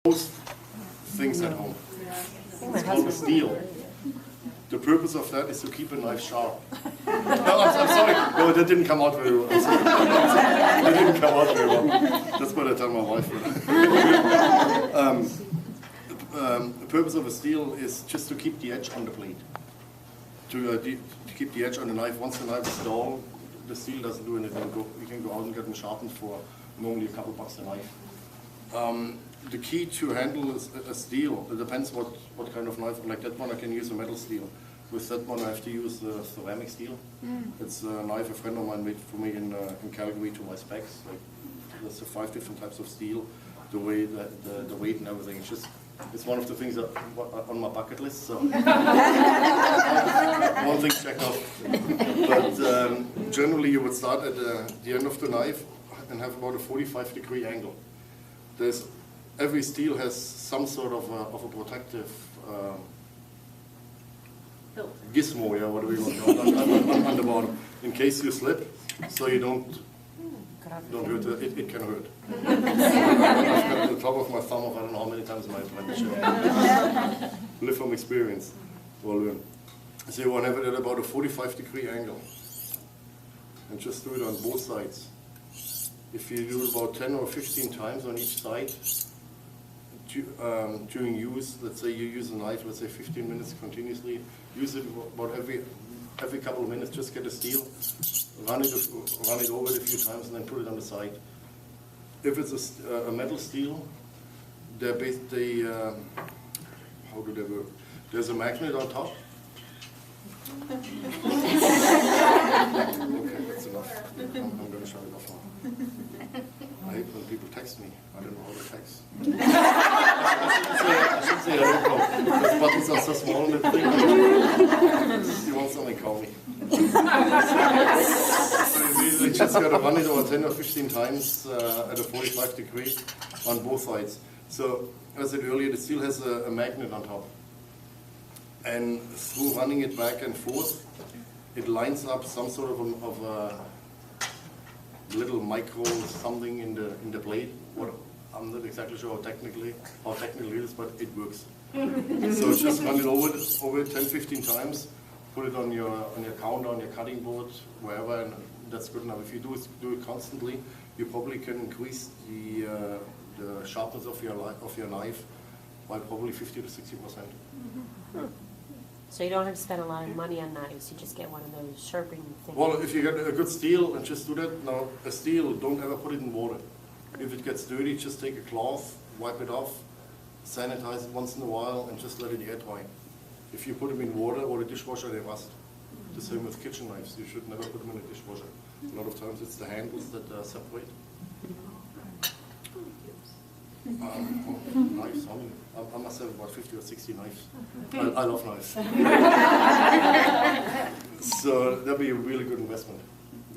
most things at home. It's called a steel. The purpose of that is to keep a knife sharp. No, I'm sorry. No, that didn't come out very well. That didn't come out very well. That's what I tell my wife. The purpose of a steel is just to keep the edge on the blade. To keep the edge on the knife. Once the knife is dull, the steel doesn't do anything. You can go out and get them sharpened for normally a couple bucks a knife. The key to handle a steel, it depends what kind of knife. Like that one, I can use a metal steel. With that one, I have to use the ceramic steel. It's a knife a friend of mine made for me in Calgary to my specs. Like there's 5 different types of steel, the weight and everything. It's one of the things that on my bucket list. So one thing checked off. But generally, you would start at the end of the knife and have about a 45-degree angle. Every steel has some sort of a protective gizmo, yeah, what do we want on the bottom, in case you slip, so you don't hurt. It can hurt. I've got the top of my thumb off, I don't know how many times in my apprenticeship. Live from experience or learn. So you want to have it at about a 45-degree angle, and just do it on both sides. If you do about 10 or 15 times on each side, during use, let's say you use a knife, let's say 15 minutes continuously, use it about every couple of minutes, just get a steel, run it over it a few times and then put it on the side. If it's a metal steel, how do they work? There's a magnet on top. Okay, that's enough. I'm going to shut it off now. I hate when people text me. I don't know how to text. I should say I don't know. Those buttons are so small and everything. You want something, call me. So you just got to run it over 10 or 15 times at a 45 degree on both sides. So, as I said earlier, the steel has a magnet on top. And through running it back and forth, it lines up some sort of a little micro something in the blade. I'm not exactly sure how technical it is, but it works. So just run it over 10-15 times, put it on your counter, on your cutting board, wherever, and that's good enough. If you do it constantly, you probably can increase the sharpness of your knife by probably 50 to 60%. So you don't have to spend a lot of money on knives, you just get one of those sharpening things. Well, if you get a good steel and just do that, now a steel, don't ever put it in water. If it gets dirty, just take a cloth, wipe it off, sanitize it once in a while, and just let it air dry. If you put them in water or the dishwasher, they rust. The same with kitchen knives, you should never put them in a dishwasher. A lot of times it's the handles that separate. Knives, I must have about 50 or 60 knives. I love knives. So that'd be a really good investment.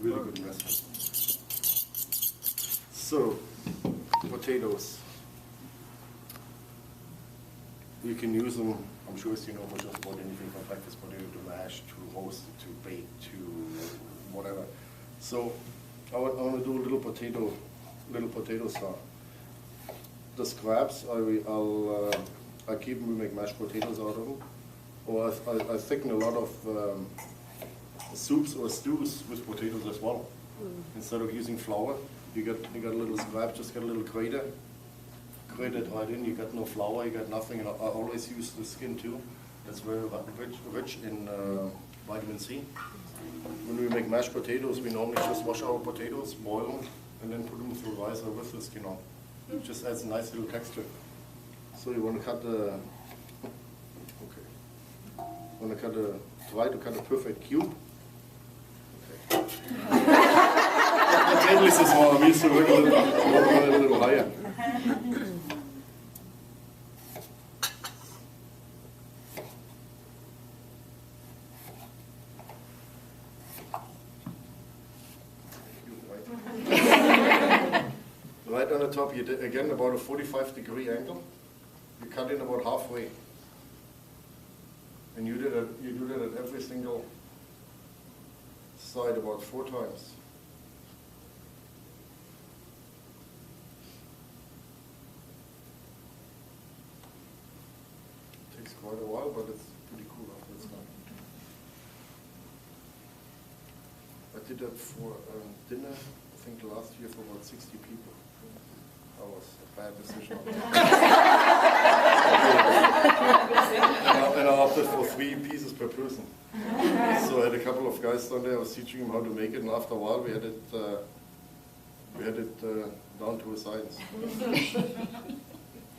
Really good investment. So, potatoes. You can use them, I'm sure you know just about anything from breakfast potato to mash, to roast, to bake, to whatever. So I want to do a little potato sauce. The scraps, I keep them, we make mashed potatoes out of them. Or I thicken a lot of soups or stews with potatoes as well. Instead of using flour, you got a little scrap, just get a little grater, grate it right in, you got no flour, you got nothing. And I always use the skin too. It's very rich in vitamin C. When we make mashed potatoes, we normally just wash our potatoes, boil them, and then put them through rice or with the skin on. It just adds a nice little texture. So you want to cut try to cut a perfect cube. Okay. The table is so small, I'm used to work a little higher. Right on the top, you did again about a 45-degree angle. You cut in about halfway, and you do that at every single side about 4 times. quite a while, but it's pretty cool after it's done. I did that for dinner, I think last year for about 60 people. That was a bad decision. And I opted for 3 pieces per person. So I had a couple of guys down there, I was teaching them how to make it, and after a while we had it down to a science.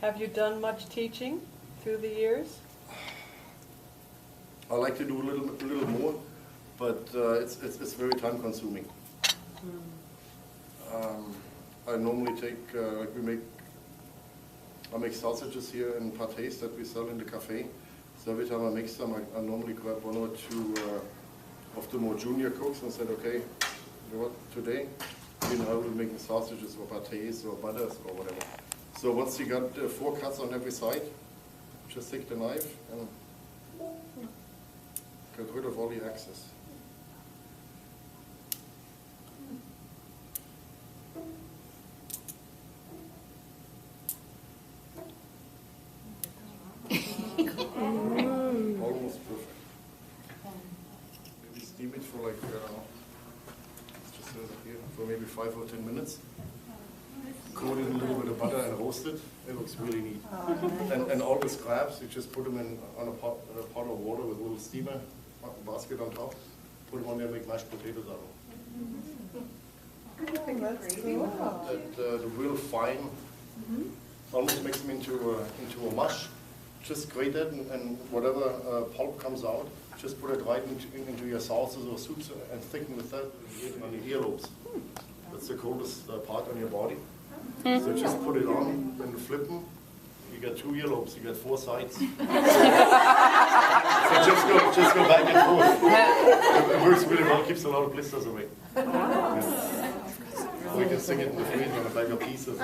Have you done much teaching through the years? I like to do a little more, but it's very time consuming. I normally take, I make sausages here in pâtés that we sell in the cafe. So every time I make some, I normally grab 1 or 2 of the more junior cooks and said, okay, you know what, today, you know, we're making sausages or pâtés or butters or whatever. So once you got 4 cuts on every side, just take the knife and get rid of all the excess. Almost perfect. Maybe steam it for like, let's just set it here, for maybe 5 or 10 minutes. Coat it in a little bit of butter and roast it. It looks really neat. And all the scraps, you just put them in on a pot of water with a little steamer basket on top. Put them on there, make mashed potatoes out of them. That's cool. The real fine, almost makes them into a mush. Just grate it, and whatever pulp comes out, just put it right into your sauces or soups and thicken with that on the earlobes. That's the coldest part on your body. So just put it on and flip them. You get 2 earlobes, you get 4 sides. So just go back and forth. It works really well, keeps a lot of blisters away. Yeah. We can stick it in the fridge on a bag of pieces.